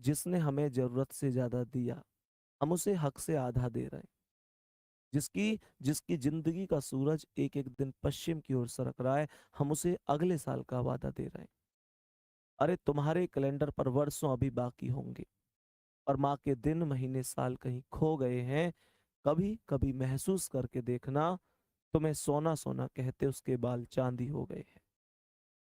जिसने हमें जरूरत से ज्यादा दिया, हम उसे हक से आधा दे रहे हैं। जिसकी जिसकी जिंदगी का सूरज एक एक दिन पश्चिम की ओर सरक रहा है, हम उसे अगले साल का वादा दे रहे हैं। अरे तुम्हारे कैलेंडर पर वर्षों अभी बाकी होंगे, और माँ के दिन महीने साल कहीं खो गए हैं। कभी कभी महसूस करके देखना, तुम्हें सोना सोना कहते उसके बाल चांदी हो गए हैं।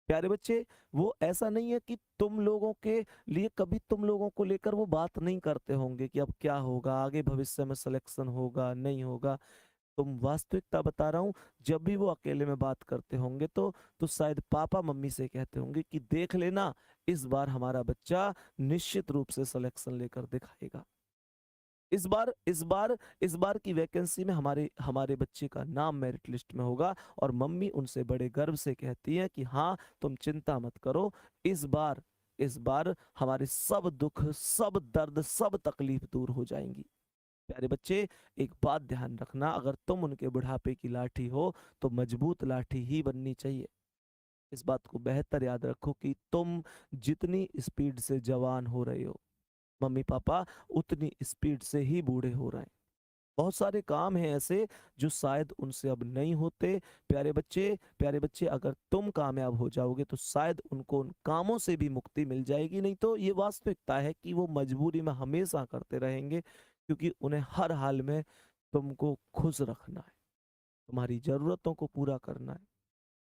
प्यारे बच्चे, वो ऐसा नहीं है कि तुम लोगों के लिए कभी तुम लोगों को लेकर वो बात नहीं करते होंगे कि अब क्या होगा, आगे भविष्य में सिलेक्शन होगा नहीं होगा। तुम वास्तविकता बता रहा हूँ, जब भी वो अकेले में बात करते होंगे तो शायद पापा मम्मी से कहते होंगे कि देख लेना, इस बार हमारा बच्चा निश्चित रूप से सिलेक्शन लेकर दिखाएगा। इस बार की वैकेंसी में हमारे हमारे बच्चे का नाम मेरिट लिस्ट में होगा। और मम्मी उनसे बड़े गर्व से कहती है कि हाँ, तुम चिंता मत करो। इस बार हमारे सब दुख, सब दर्द, सब तकलीफ दूर हो जाएंगी। प्यारे बच्चे, एक बात ध्यान रखना, अगर तुम उनके बुढ़ापे की लाठी हो तो मजबूत लाठी ही बननी चाहिए। इस बात को बेहतर याद रखो कि तुम जितनी स्पीड से जवान हो रहे हो, मम्मी पापा उतनी स्पीड से ही बूढ़े हो रहे हैं। बहुत सारे काम हैं ऐसे जो शायद उनसे अब नहीं होते। प्यारे बच्चे, अगर तुम कामयाब हो जाओगे तो शायद उनको उन कामों से भी मुक्ति मिल जाएगी, नहीं तो ये वास्तविकता है कि वो मजबूरी में हमेशा करते रहेंगे, क्योंकि उन्हें हर हाल में तुमको खुश रखना है, तुम्हारी जरूरतों को पूरा करना है।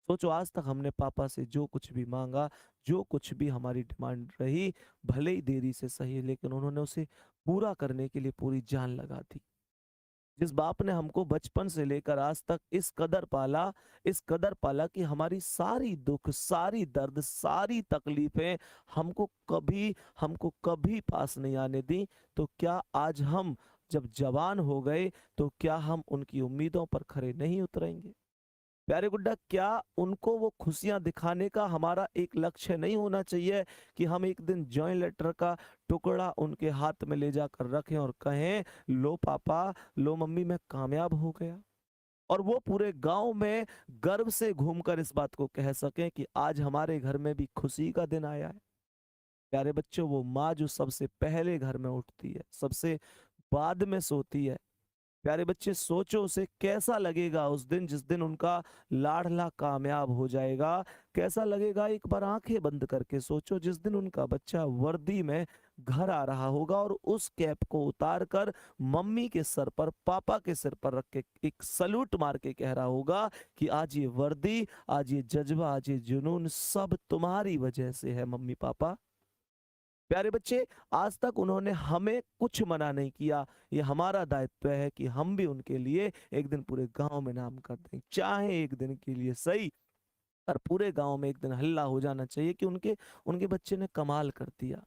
सोचो, आज तक हमने पापा से जो कुछ भी मांगा, जो कुछ भी हमारी डिमांड रही, भले ही देरी से सही, लेकिन उन्होंने उसे पूरा करने के लिए पूरी जान लगा दी। जिस बाप ने हमको बचपन से लेकर आज तक इस कदर पाला कि हमारी सारी दुख, सारी दर्द, सारी तकलीफें हमको कभी पास नहीं आने दी, तो क्या आज हम जब जवान हो गए तो क्या हम उनकी उम्मीदों पर खरे नहीं उतरेंगे? प्यारे गुड्डा, क्या उनको वो खुशियां दिखाने का हमारा एक लक्ष्य नहीं होना चाहिए कि हम एक दिन जॉइंट लेटर का टुकड़ा उनके हाथ में ले जाकर रखें और कहें, लो पापा, लो मम्मी, मैं कामयाब हो गया। और वो पूरे गांव में गर्व से घूमकर इस बात को कह सकें कि आज हमारे घर में भी खुशी का दिन आया है। प्यारे बच्चों, वो माँ जो सबसे पहले घर में उठती है, सबसे बाद में सोती है, प्यारे बच्चे सोचो उसे कैसा लगेगा उस दिन, जिस दिन उनका लाडला कामयाब हो जाएगा। कैसा लगेगा, एक बार आंखें बंद करके सोचो, जिस दिन उनका बच्चा वर्दी में घर आ रहा होगा और उस कैप को उतार कर मम्मी के सर पर, पापा के सिर पर रख के एक सलूट मार के कह रहा होगा कि आज ये वर्दी, आज ये जज्बा, आज ये जुनून सब तुम्हारी वजह से है मम्मी पापा। प्यारे बच्चे, आज तक उन्होंने हमें कुछ मना नहीं किया। ये हमारा दायित्व है कि हम भी उनके लिए एक दिन पूरे गांव में नाम कर दें, चाहे एक दिन के लिए सही, पर पूरे गांव में एक दिन हल्ला हो जाना चाहिए कि उनके उनके बच्चे ने कमाल कर दिया।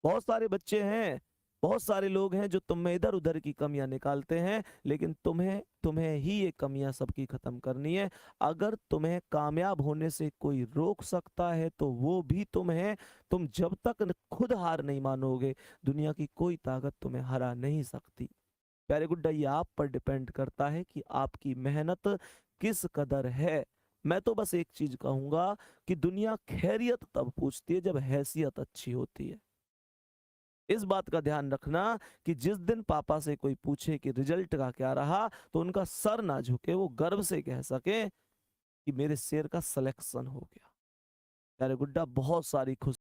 बहुत सारे बच्चे हैं, बहुत सारे लोग हैं जो तुम में इधर उधर की कमियां निकालते हैं, लेकिन तुम्हें तुम्हें ही ये कमियां सबकी खत्म करनी है। अगर तुम्हें कामयाब होने से कोई रोक सकता है तो वो भी तुम है। तुम जब तक खुद हार नहीं मानोगे, दुनिया की कोई ताकत तुम्हें हरा नहीं सकती। प्यारे गुड्डा, ये आप पर डिपेंड करता है कि आपकी मेहनत किस कदर है। मैं तो बस एक चीज कहूंगा कि दुनिया खैरियत तब पूछती है जब हैसियत अच्छी होती है। इस बात का ध्यान रखना कि जिस दिन पापा से कोई पूछे कि रिजल्ट का क्या रहा, तो उनका सर ना झुके, वो गर्व से कह सके कि मेरे शेर का सिलेक्शन हो गया। यार गुड्डा, बहुत सारी खुशी